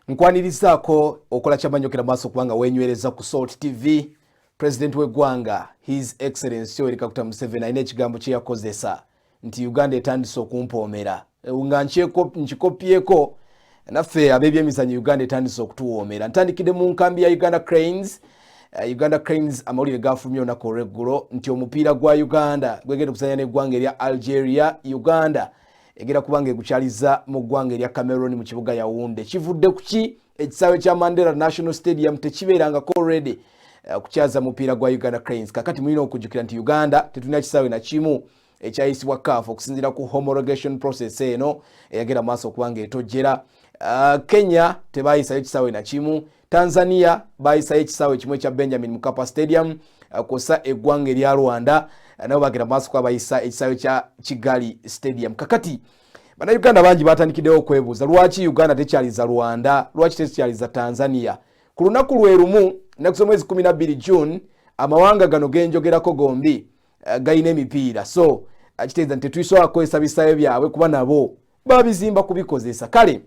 Nkwanirizako okola kyamanyokera maaso kubanga wenywereza ku Salt TV. President w'eggwanga His Excellency Yoweri Kaguta Museveni alina ekigambo kye yakozesa nti Uganda etandise okumpoomera. Nga nkikopyeko naffe ab'ebyemizannyo Uganda etandise okutuwoomera. Ntandikidde mu nkambi ya Uganda Cranes. Uganda Cranes amawulire gafulumye olunaku olw'eggulo nti omupiira gwa Uganda gwegenda okuzannya n'eggwanga erya Algeria. Uganda egera kubanga egukyaliza mu ggwanga erya Cameroon mu kibuga Yaounde. Kivudde kuki ekisaawe kya Mandela National Stadium tekibeerangako already kukyaza mupiira gwa Uganda Cranes. Kakati mulina okujjukira nti Uganda tetulina kisaawe na kimu ekyayisibwa CAF okusinziira ku homologation process eno eyagera maaso okubanga etojjera. Kenya tebayisayo kisaawe na kimu. Tanzania bayisayo ekisaawe kimu ekya Benjamin Mkapa Stadium kosa eggwanga erya Rwanda nabo bagera maaso kwa bayisa ekisaawe kya Kigali Stadium. Kakati bana Uganda bangi batandikiddewo okwebuuza lwaki Uganda tekyaliza Rwanda, lwaki tekyaliza Tanzania. Ku lunaku lwe lumu naku mwezi 12 June amawanga gano genjogerako gombi gayina emipiira. So kitegeeza nti tetuyisobola kukozesa bisaawe byabwe kuba nabo babizimba kubikozesa. Kale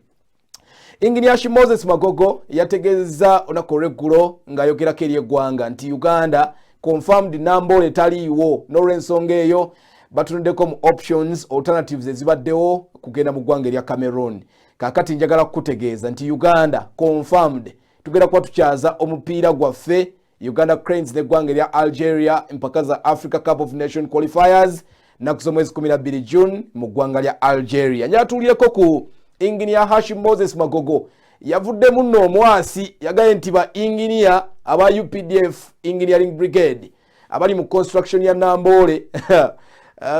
Engineer Moses Magogo yategeeza olunaku olw'eggulo ng'ayogerako eri eggwanga nti Uganda confirmed Namboole taliiwo n'olw'ensonga eyo batunuddeko mu options alternatives ezibaddewo kugenda mu ggwanga erya Cameroon. Kakati njagala kukutegeeza nti Uganda confirmed tugenda kuba tukyaza omupiira gwaffe Uganda Cranes n'eggwanga erya Algeria mpaka za Africa Cup of Nations qualifiers naku z'omwezi 12 June mu ggwanga lya Algeria. Njatuulyeko ku Engineer Moses Magogo yavudde nno omwasi yagaye nti ba engineer aba UPDF Engineering Brigade abali mu construction ya Namboole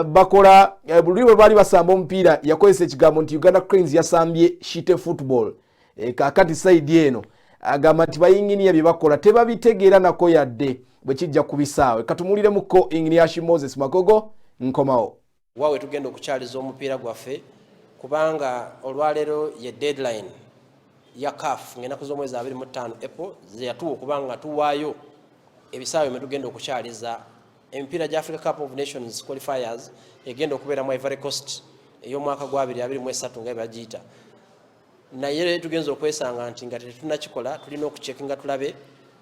bakola buli bwe bali basamba omupiira yakozesa ekigambo nti Uganda Cranes yasambye shite football. Kakati side eno agamba nti ba engineer bye bakola tebabitegeera nako yadde bwe kijja kubisaawe. Katumuliremukko Engineer Moses Magogo nkomawo. Waawe tugenda okukyaliza omupiira gwaffe kubanga olwaleero ye deadline ya CAF ng'ennaku z'omwezi 25 April zeyatuwa okubanga tuwaayo ebisaawe mwe tugenda okukyaliza emipiira gya Africa Cup of Nations qualifiers egenda okubeera mu Ivory Coast ey'omwaka gwa 2023 nga bagiyita. Naye tugenza okwesanga nti nga tetunakikola tulina okucekinga tulabe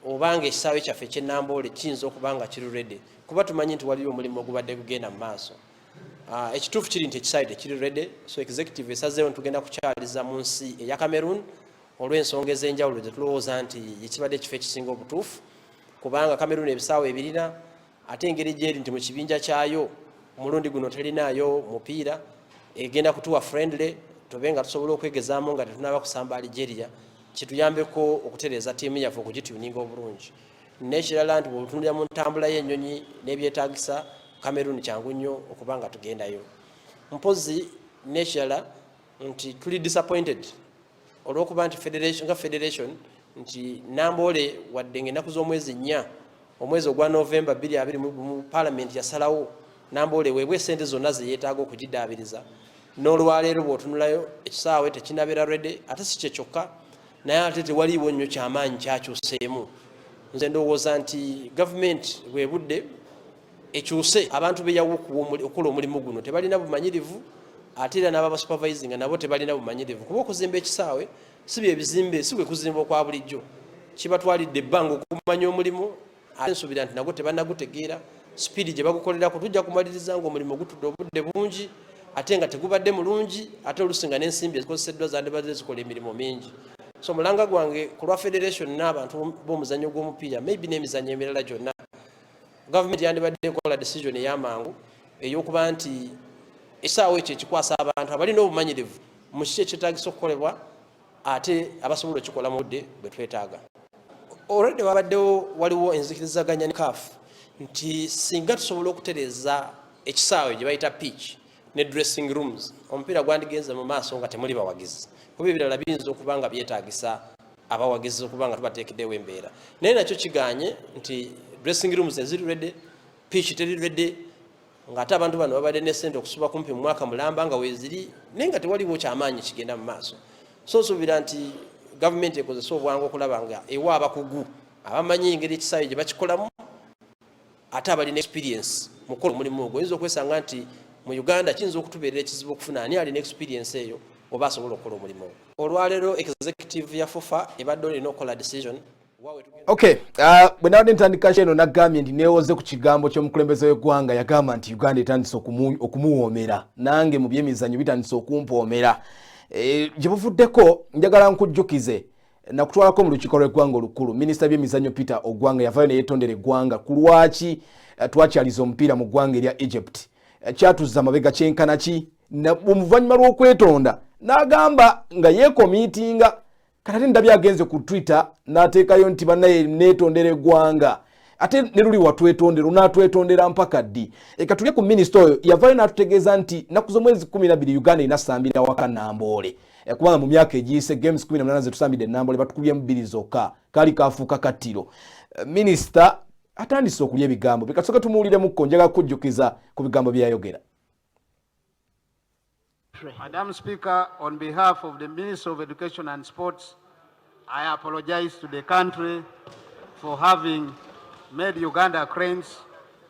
obanga ekisaawe kyaffe ky'e Namboole kiyinza okubanga kiri ready kuba tumanyi nti waliwo omulimu ogubadde gugenda mu maaso. Ekituufu kiri nti ekisaawe tekiri ready, so executive esazeewo tugenda kukyaliza mu nsi eya Cameroon olw'ensonga ez'enjawulo tetulowooza nti ekibadde ekifo ekisinga obutuufu kubanga Cameroon ebisaawe ebirina ate engeri gyeri nti mu kibinja kyayo omulundi guno terinaayo mupiira egenda kutuwa friendly tobe nga tusobola okwegezaamu nga tetunaba kusamba Algeria kituyambeko okutereeza ttiimu yaffe okugituuninga obulungi. N'ekirala nti bw'otunuulira mu ntambula y'ennyonyi n'ebyetaagisa Cameroon kyangu nnyo okubanga tugendayo. Mpozi n'ekirala nti tuli disappointed olw'okuba nti federation nti Namboole wadde ng'ennaku z'omwezi 4 omwezi ogwa November 2020 mu parliament yasalawo Namboole weebwe sente zonna ze yeetaaga okugidaabiriza. N'olwaleero bw'otunulayo ekisaawe tekinabeera ready ate si kye kyokka naye ate tewaliiwo nnyo kyamaanyi kyakyuseemu. Nze ndowooza nti gavumenti bwe budde ekyuse abantu beyawo okukola omulimu guno tebalina bumanyirivu ate era n'ababa supervising nabo tebalina bumanyirivu kuba okuzimba ekisaawe si bye bizimbe si bwe kuzimba kwa bulijjo kibatwalidde ebbanga okumanya omulimu ate nsuubira nti nagwo tebannagutegeera speed gye bagukolerako tujja kumaliriza ng'omulimu gutudde obudde bungi ate nga tegubadde mulungi ate olusinga n'ensimbi ezikozeseddwa zandibadde zikola emirimu mingi. So mulanga gwange ku lwa federation n'abantu b'omuzannyo gw'omupiira maybe n'emizannyo emirala gyonna government yandibadde ekola decision ey'amangu ey'okuba nti ekisaawe ekyo ekikwasa abantu abalina obumanyirivu mu kiki ekyetaagisa okukolebwa ate abasobola okikola mu budde bwe twetaaga. Already waliwo enzikirizaganya ne CAF nti singa tusobola okutereeza ekisaawe gye bayita pitch ne dressing rooms omupiira gwandigenze mu maaso nga temuli bawagizi kuba ebirala biyinza okuba nga byetaagisa abawagizi okuba nga tubateekeddewo embeera. Naye nakyo kiganye nti dressing rooms eziri ready, pitch teri ready, ng'ate abantu bano babadde ne ssente okusuba kumpi mu mwaka mulamba nga weeziri naye nga tewaliwo kyamaanyi kigenda mu maaso. So nsuubira nti gavumenti ekozesa obwangu okulaba nga ewa abakugu abamanyi engeri ekisaawe gye bakikolamu ate abalina experience mu kukola omulimu ogwo. Oyinza okwesanga nti mu Uganda kiyinza okutubeerera ekizibu okufuna ani alina experience eyo oba asobola okukola omulimu. Olwaleero executive ya FUFA ebadde olina okukola decision. Okay, bwe nawadde ntandika kyeno nagambye nti neewoze ku kigambo ky'omukulembeze w'eggwanga yagamba nti Uganda etandise okumuwoomera, nange mu byemizannyo bitandise okumpoomera. Gye buvuddeko njagala nkujjukize nakutwalako mu lukiiko lw'eggwanga olukulu, minisita by'emizannyo Peter Ogwanga yavaayo ne yeetondera eggwanga ku lwaki twakyaliza omupiira mu ggwanga erya Egypt. Kyatuzza amabega kyenkana ki oluvannyuma lw'okwetonda n'agamba nga yeekomiitinga. Kati ndabye agenze ku Twitter n'ateekayo nti bannaye neetondera eggwanga. Ate ne luli watwetondera onaatwetondera mpaka ddi? Katulye ku minisita oyo yavaayo n'atutegeeza nti nnaku z'omwezi 12 Uganda inasambira waka Namboole. Kubanga mu myaka egiyise games 18 ze tusambidde Namboole batukubye mu 2 zokka, kaali kaafuuka kattiro. Minisita atandise okulya ebigambo bye. Kasooka tumuwuliremukko, njagala kujjukiza ku bigambo bye yayogera. Madam Speaker, on behalf of the Minister of Education and Sports, I apologize to the country for having made Uganda Cranes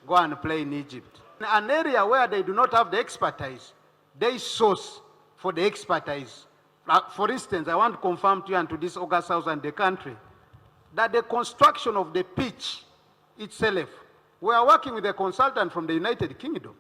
go and play in Egypt. In an area where they do not have the expertise, they source for the expertise. For instance, I want to confirm to you and to this August House and the country that the construction of the pitch itself, we are working with a consultant from the United Kingdom.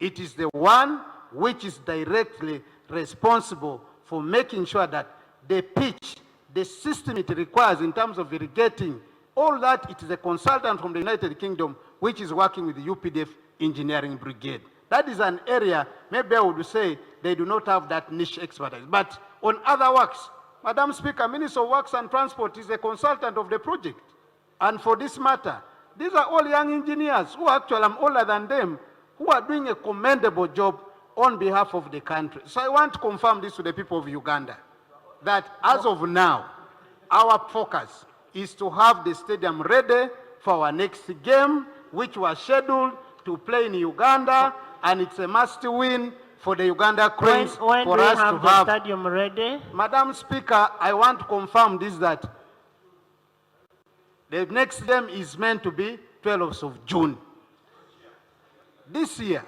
It is the one which is directly responsible for making sure that the pitch, the system it requires in terms of irrigating, all that, it is a consultant from the United Kingdom which is working with the UPDF Engineering Brigade. That is an area, maybe I would say, they do not have that niche expertise. But on other works, Madam Speaker, Minister of Works and Transport is a consultant of the project. And for this matter, these are all young engineers who actually, I'm older than them, who are doing a commendable job on behalf of the country. So I want to confirm this to the people of Uganda, that as of now, our focus is to have the stadium ready for our next game, which was scheduled to play in Uganda, and it's a must-win for the Uganda Cranes when for do us you have to the have. stadium ready? Madam Speaker, I want to confirm this, that the next game is meant to be 12th of June. This year,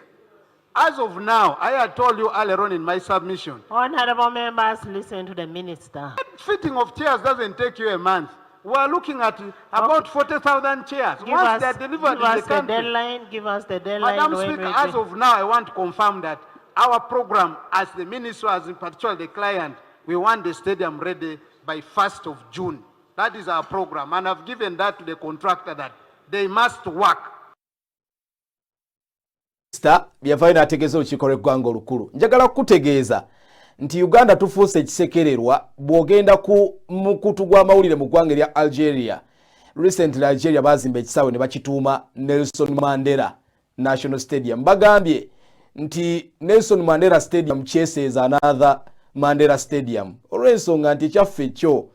as of now, I had told you earlier on in my submission, Honorable members, listen to the minister. fitting of chairs doesn't take you a month. We are looking at about 40,000 chairs. Once they are delivered in the country. Give us the deadline. Madam Speaker, as of now, I want to confirm that our program, as the minister, as in particular the client, we want the stadium ready by 1st of June. That is our program, and I've given that to the contractor that they must work. Byavaayo n'ategeeza olukiiko lw'eggwanga olukulu. Njagala kutegeeza nti Uganda tufuuse ekisekererwa bw'ogenda ku mukutu gw'amawulire mu ggwanga erya Algeria. Recently Algeria baazimba ekisaawe ne bakituuma Nelson Mandela National Stadium. Bagambye nti Nelson Mandela Stadium kyeseeza another Mandela Stadium. Olw'ensonga nti ekyaffe kyo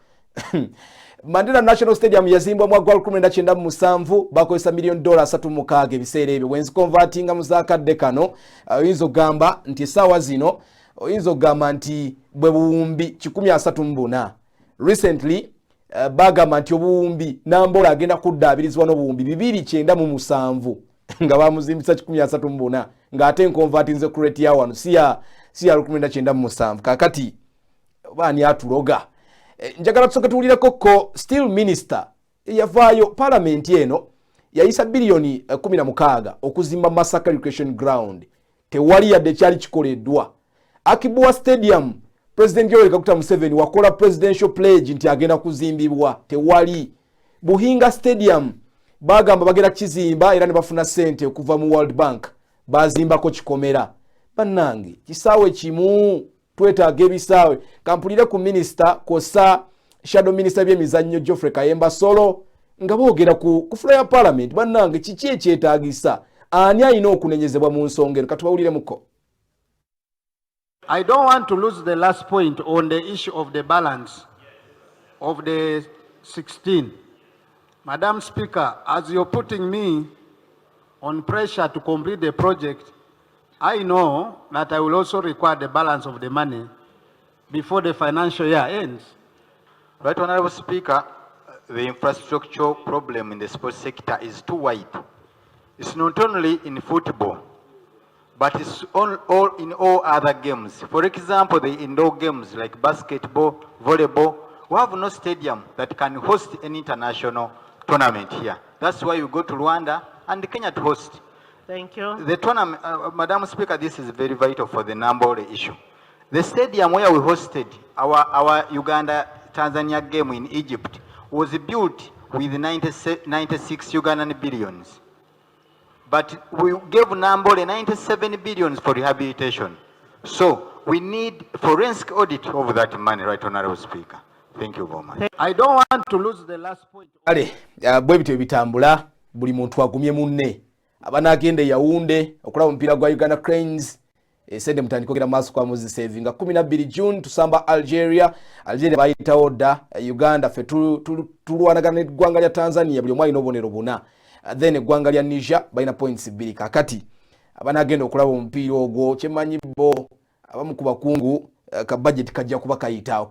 Mandela National Stadium yazimbwa mu 1997 bakozesa $1 million 36 ebiseera ebyo. Wenzi convertinga mu zaakadde kano oyinza ogamba nti essaawa zino oyinza ogamba nti bwe buwumbi 134. Recently bagamba nti obuwumbi Namboole agenda kuddaabirizibwa n'obuwumbi 297 nga bamuzimbisa 134 ng'ate nkonvatinze ku rate ya wano si ya 1997. Kakati baani atuloga. Njagala tusooke tuwulireko ko still minister yavaayo parliament eno yayisa billioni 16 okuzimba Masaka Recreation Ground. Tewali yadde kyali kikoleddwa. Akibwa Stadium, President Yoweri Kaguta Museveni wakola presidential pledge nti agenda kuzimbibwa. Tewali. Buhinga Stadium bagamba bagenda kizimba era ne bafuna ssente okuva mu World Bank. Bazimbako kikomera. Bannange kisaawe kimu twetaaga ebisaawe. Kampulire ku minister kosa shadow minister by'emizannyo Geoffrey Kayemba Solo nga boogera ku floor ya parliament. Bannange kiki ekyetaagisa? Ani alina okunenyezebwa mu nsonga eno? Katubawuliremuko. I don't want to lose the last point on the issue of the balance of the 16. Madam Speaker, as you're putting me on pressure to complete the project, I know that I will also require the balance of the money before the financial year ends. Right, Honorable Speaker, the infrastructure problem in the sports sector is too wide. It's not only in football, but it's all in all other games. For example, the indoor games like basketball, volleyball, we have no stadium that can host an international tournament here. That's why you go to Rwanda and Kenya to host. Thank you. The tournament, Madam Speaker, this is very vital for the Namboole issue. The stadium where we hosted our Uganda-Tanzania game in Egypt was built with 96 Ugandan billions. But we gave Namboole 97 billions for rehabilitation. So we need forensic audit of that money, right, Honorable Speaker. Thank you very much. I don't want to lose the last point. Ale bwe bityo bitambula buli muntu agumye munne abanagende Yaounde okulaba mpira gwa Uganda Cranes sende mutandikokera maaso kwa muzi saving 12 June tusamba Algeria bayita order Uganda fe tulwanagana n'eggwanga lya Tanzania buli omwali n'obonero buna then eggwanga lya Niger bayina points 2 kakati abanagenda okulaba omupiira ogwo kyemanyi bo abamu ku bakungu ka budget kajja kuba kayitaawo.